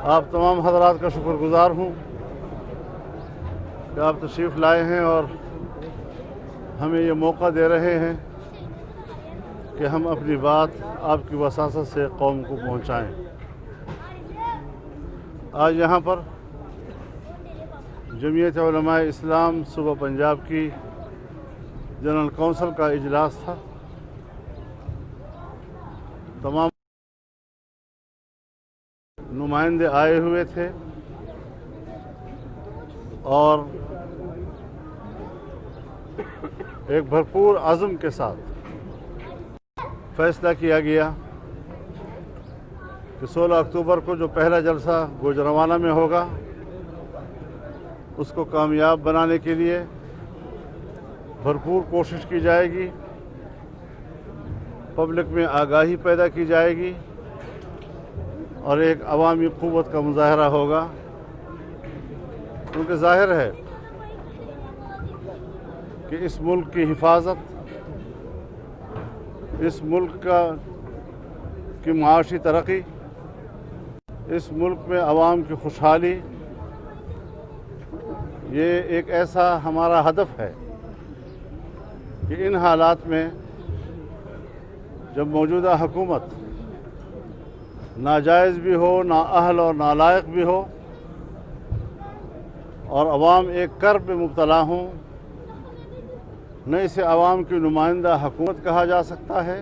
آپ تمام حضرات کا شکر گزار ہوں کہ آپ تشریف لائے ہیں اور ہمیں یہ موقع دے رہے ہیں کہ ہم اپنی بات آپ کی وساطت سے قوم کو پہنچائیں۔ آج یہاں پر جمعیت علماء اسلام صوبہ پنجاب کی جنرل کونسل کا اجلاس تھا۔ تمام نمائندے آئے ہوئے تھے اور ایک بھرپور عزم کے ساتھ فیصلہ کیا گیا کہ 16 اکتوبر کو جو پہلا جلسہ گوجرانوالہ میں ہوگا اس کو کامیاب بنانے کے لیے بھرپور کوشش کی جائے گی، پبلک میں آگاہی پیدا کی جائے گی اور ایک عوامی قوت کا مظاہرہ ہوگا، کیونکہ ظاہر ہے کہ اس ملک کی حفاظت، اس ملک کی معاشی ترقی، اس ملک میں عوام کی خوشحالی، یہ ایک ایسا ہمارا ہدف ہے کہ ان حالات میں جب موجودہ حکومت ناجائز بھی ہو، نااہل اور نالائق بھی ہو اور عوام ایک کرب میں مبتلا ہوں، نہ اسے عوام کی نمائندہ حکومت کہا جا سکتا ہے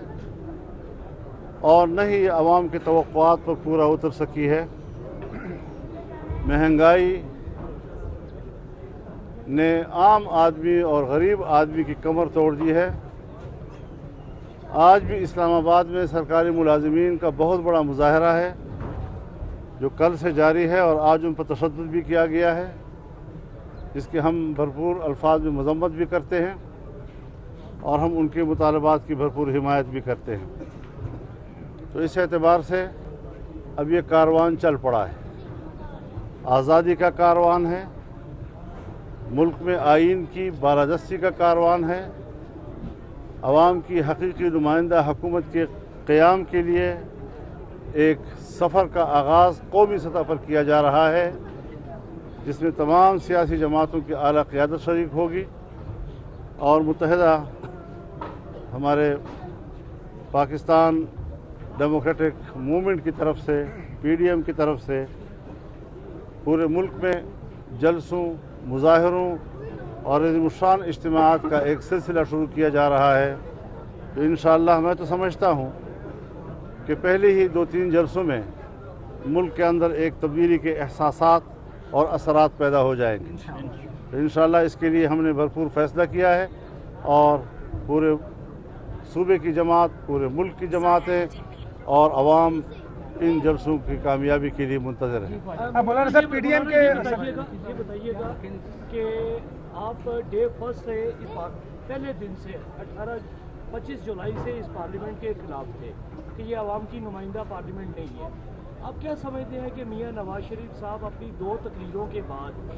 اور نہ ہی یہ عوام کی توقعات پر پورا اتر سکی ہے۔ مہنگائی نے عام آدمی اور غریب آدمی کی کمر توڑ دی ہے۔ آج بھی اسلام آباد میں سرکاری ملازمین کا بہت بڑا مظاہرہ ہے جو کل سے جاری ہے اور آج ان پر تشدد بھی کیا گیا ہے، جس کے ہم بھرپور الفاظ میں مذمت بھی کرتے ہیں اور ہم ان کے مطالبات کی بھرپور حمایت بھی کرتے ہیں۔ تو اس اعتبار سے اب یہ کاروان چل پڑا ہے، آزادی کا کاروان ہے، ملک میں آئین کی بالادستی کا کاروان ہے، عوام کی حقیقی نمائندہ حکومت کے قیام کے لیے ایک سفر کا آغاز قومی سطح پر کیا جا رہا ہے، جس میں تمام سیاسی جماعتوں کی اعلیٰ قیادت شریک ہوگی اور متحدہ ہمارے پاکستان ڈیموکریٹک موومنٹ کی طرف سے، پی ڈی ایم کی طرف سے پورے ملک میں جلسوں، مظاہروں اور عظیم الشان اجتماعات کا ایک سلسلہ شروع کیا جا رہا ہے۔ تو انشاءاللہ میں تو سمجھتا ہوں کہ پہلے ہی 2-3 جلسوں میں ملک کے اندر ایک تبدیلی کے احساسات اور اثرات پیدا ہو جائیں گے۔ تو انشاءاللہ اس کے لیے ہم نے بھرپور فیصلہ کیا ہے اور پورے صوبے کی جماعت، پورے ملک کی جماعتیں اور عوام ان جلسوں کی کامیابی کے لیے منتظر ہیں۔ مولانا صاحب پی ڈی ایم کے یہ بتائیے گا کہ آپ ڈے فرسٹ سے پہلے دن سے 25 جولائی سے اس پارلیمنٹ کے خلاف تھے کہ یہ عوام کی نمائندہ پارلیمنٹ نہیں ہے۔ آپ کیا سمجھتے ہیں کہ میاں نواز شریف صاحب اپنی 2 تقریروں کے بعد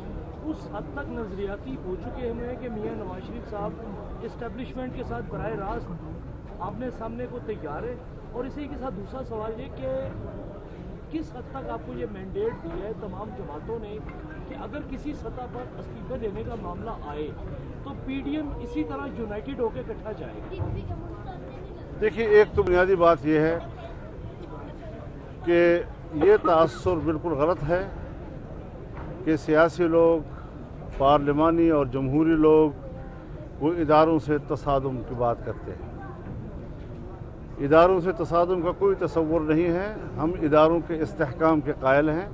اس حد تک نظریاتی ہو چکے ہیں کہ میاں نواز شریف صاحب اسٹیبلشمنٹ کے ساتھ براہ راست آمنے سامنے کو تیار ہے؟ اور اسی کے ساتھ دوسرا سوال یہ کہ کس حد تک آپ کو یہ مینڈیٹ دیا ہے تمام جماعتوں نے کہ اگر کسی سطح پر استعفے دینے کا معاملہ آئے تو پی ڈی ایم اسی طرح یونائٹڈ ہو کے اکٹھا جائے گا؟ دیکھیے، ایک تو بنیادی بات یہ ہے کہ یہ تاثر بالکل غلط ہے کہ سیاسی لوگ، پارلیمانی اور جمہوری لوگ وہ اداروں سے تصادم کی بات کرتے ہیں۔ اداروں سے تصادم کا کوئی تصور نہیں ہے، ہم اداروں کے استحکام کے قائل ہیں،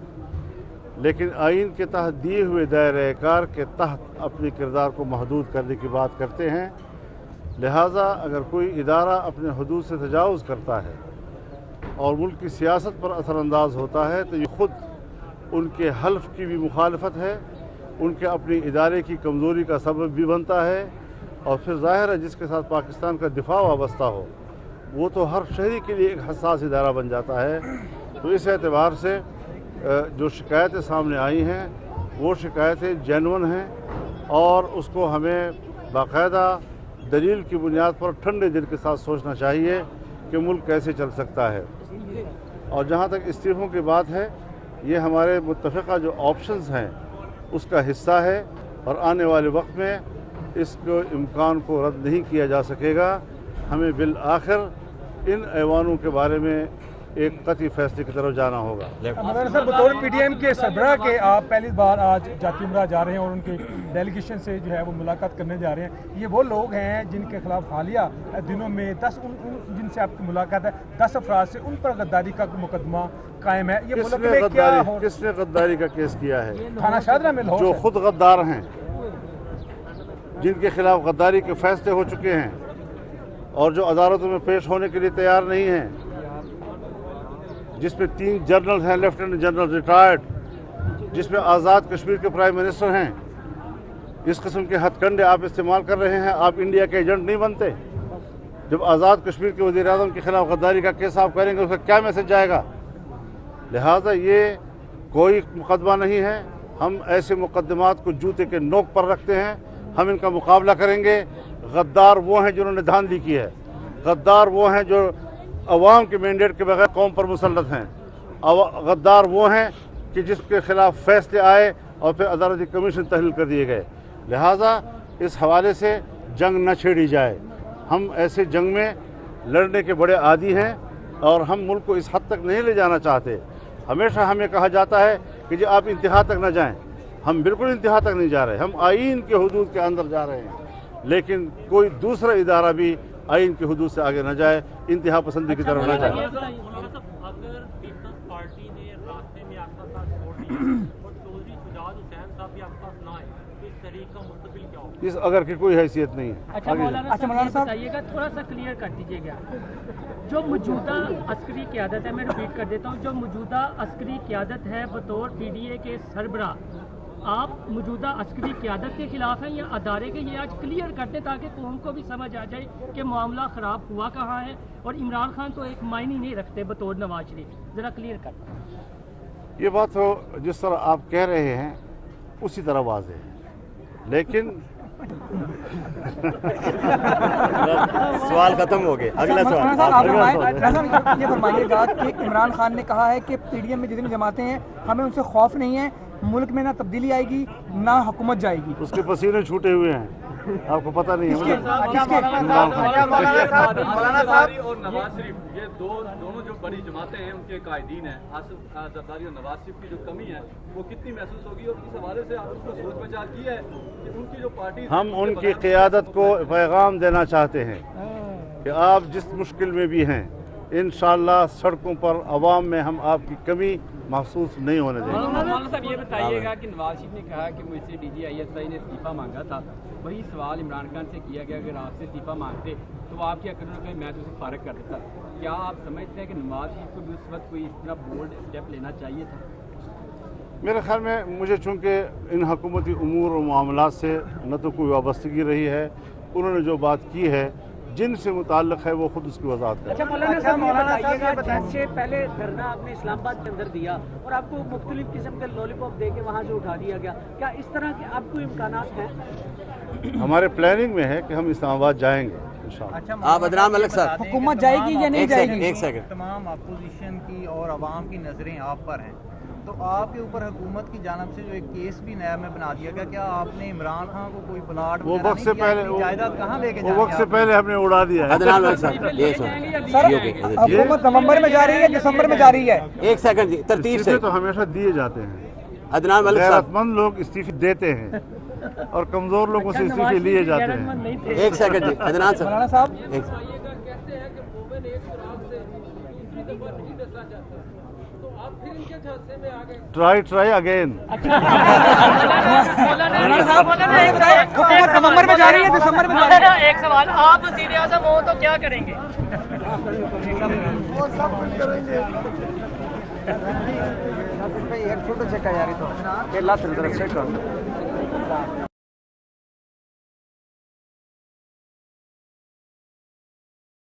لیکن آئین کے تحت دیے ہوئے دائرۂ کار کے تحت اپنے کردار کو محدود کرنے کی بات کرتے ہیں۔ لہٰذا اگر کوئی ادارہ اپنے حدود سے تجاوز کرتا ہے اور ملک کی سیاست پر اثر انداز ہوتا ہے تو یہ خود ان کے حلف کی بھی مخالفت ہے، ان کے اپنے ادارے کی کمزوری کا سبب بھی بنتا ہے، اور پھر ظاہر ہے جس کے ساتھ پاکستان کا دفاع وابستہ ہو وہ تو ہر شہری کے لیے ایک حساس ادارہ بن جاتا ہے۔ تو اس اعتبار سے جو شکایتیں سامنے آئی ہیں وہ شکایتیں جینون ہیں اور اس کو ہمیں باقاعدہ دلیل کی بنیاد پر ٹھنڈے دل کے ساتھ سوچنا چاہیے کہ ملک کیسے چل سکتا ہے۔ اور جہاں تک استعفوں کی بات ہے ये हमारे मुत्तफ़िक़ा जो ऑप्शंस हैं उसका हिस्सा है और आने वाले वक्त में इसको इम्कान को रद्द नहीं किया जा सकेगा। हमें बिल आखिर इन ऐवानों के बारे में एक कतई फैसले की तरफ जाना होगा। मौलाना साहब, बतौर पीडीएम के सरबराह के आप पहली बार आज जाती उमराह जा रहे हैं और उनके डेलीगेशन से जो है वो मुलाकात करने जा रहे हैं। ये वो लोग हैं जिनके खिलाफ हालिया दिनों में 10 जिनसे आपकी मुलाकात है 10 अफराद से उन पर गद्दारी का मुकदमा कायम है। ये मुल्क में क्या हो किसने गद्दारी का केस किया है? थाना शादरा में जो खुद गद्दार हैं, जिनके खिलाफ गद्दारी के फैसले हो चुके हैं और जो अदालतों में पेश होने के लिए तैयार नहीं हैं, जिसमें 3 जनरल हैं, लेफ्टिनेंट जनरल रिटायर्ड, जिसमें आज़ाद कश्मीर के प्राइम मिनिस्टर हैं। इस किस्म के हथकंडे आप इस्तेमाल कर रहे हैं। आप इंडिया के एजेंट नहीं बनते। जब आज़ाद कश्मीर के वज़ीर आज़म के खिलाफ गद्दारी का केस आप करेंगे उसका क्या मैसेज जाएगा? लिहाजा ये कोई मुकदमा नहीं है। हम ऐसे मुकदमात को जूते के नोक पर रखते हैं। हम इनका मुकाबला करेंगे। गद्दार वो हैं जिन्होंने धांधली की है। गद्दार वो हैं जो अवाम के मैंडेट के बगैर कौम पर मुसल्लत हैं। गद्दार वो हैं कि जिसके खिलाफ फैसले आए और फिर अदालती कमीशन तहलील कर दिए गए। लिहाजा इस हवाले से जंग न छेड़ी जाए। हम ऐसे जंग में लड़ने के बड़े आदी हैं और हम मुल्क को इस हद तक नहीं ले जाना चाहते। हमेशा हमें कहा जाता है कि जी आप इंतहा तक न जाएं। हम बिल्कुल इंतहा तक नहीं जा रहे। हम आइन के हुदूद के अंदर जा रहे हैं, लेकिन कोई दूसरा इदारा भी आइन के हुदूद से आगे न जाए, इंतहा पसंदी की तरफ न जाए। अगर पीपल्स पार्टी ने रास्ते में आपका साथ छोड़ दिया और चौधरी शुजात हुसैन साहब भी आपके पास ना आए तो इस तरीके का मुस्तबिल क्या होगा? इस अगर की कोई हैसियत नहीं है। अच्छा मौलाना साहब बताइएगा, थोड़ा सा क्लियर कर दीजिएगा, जो मौजूदा अस्करी क़यादत है, मैं रिपीट कर देता हूँ, जो मौजूदा अस्करी क़यादत है बतौर पीडीए के सरबराह, आप मौजूदा अस्करी क़यादत के खिलाफ हैं या अदारे के? ये आज क्लियर करते ताकि कौम को भी समझ आ जाए कि मामला ख़राब हुआ कहाँ है। और इमरान खान तो एक मायने नहीं रखते बतौर नवाज शरीफ, ज़रा क्लियर कर। ये बात तो जिस तरह आप कह रहे हैं उसी तरह वाज़ेह है, लेकिन सवाल खत्म हो गया। अगला सवाल ये फरमाइएगा कि इमरान खान ने कहा है कि पीडीएम में जितनी जमातें हैं हमें उनसे खौफ नहीं है, मुल्क में ना तब्दीली आएगी ना हुकूमत जाएगी। उसके पसीने छूटे हुए हैं, आपको पता नहीं है। मौलाना साहब और नवाज शरीफ, ये दोनों जो बड़ी जमातें हैं उनके कायदीन हैं, आसिफ जरदारी और नवाज शरीफ की जो कमी है वो कितनी महसूस होगी और इस हवाले से आप उसको सोच विचार की है कि उनकी जो पार्टी, हम उनकी क़यादत को पैगाम देना चाहते हैं कि आप जिस मुश्किल में भी हैं, इंशाअल्लाह सड़कों पर अवाम में हम आपकी कमी महसूस नहीं होने देंगे। मौलाना साहब ये बताइएगा कि नवाज शरीफ ने कहा कि मुझसे DGISI ने इस्तीफ़ा मांगा था, वही सवाल इमरान खान से किया गया अगर आपसे इस्तीफ़ा मांगते तो आप क्या करोगे? मैं तो उसे फारग कर देता। क्या आप समझते हैं कि नवाज शरीफ को भी उस वक्त कोई इस तरह बोल्ड स्टेप लेना चाहिए था? मेरे ख्याल में मुझे चूँकि इन हुकूमती उमूर और मामलात से न तो कोई वाबस्तगी रही है, उन्होंने जो बात की है जिनसे मुताल्लिक़ है वो खुद उसकी वजाहत करें। अच्छा मौलाना साहब, इससे पहले धरना आपने इस्लामाबाद के अंदर दिया और आपको मुख्तलिफ किस्म के लॉलीपॉप दे के वहाँ से उठा दिया गया, क्या इस तरह के आपको इम्कानात हैं? हमारे प्लानिंग में है कि हम इस्लामाबाद जाएंगे इंशाअल्लाह। आप अदनान मलिक साहब, हुकूमत जाएगी या नहीं जाएगी? एक सेकंड। तमाम अपोजिशन की और आवाम की नज़रें आप पर हैं, तो आपके ऊपर हुकूमत की जानब से जो एक केस भी नया में बना दिया गया, क्या आपने इमरान खान को कोई प्लाट वो वक्त से पहले जायदाद कहाँ लेके वो वक्त से पहले हमने उड़ा दिया है। अदनान मलिक साहब ये हुकूमत नवंबर में जा रही है, दिसंबर में जा रही है? एक सेकंड जी, तरतीब से। तो हमेशा दिए जाते हैं। अदनान मलिक साहब, गैरतमंद लोग इस्तीफे देते हैं और कमज़ोर लोगों से इस्तीफे लिए जाते हैं। एक सेकंड जी, अदनान मौलाना साहब ट्राई अगेन। हुकूमत नवंबर में जा रही है, दिसंबर में जा रही है? एक सवाल, आप वज़ीर आज़म हो तो क्या करेंगे? एक फोटो चेक यार, तो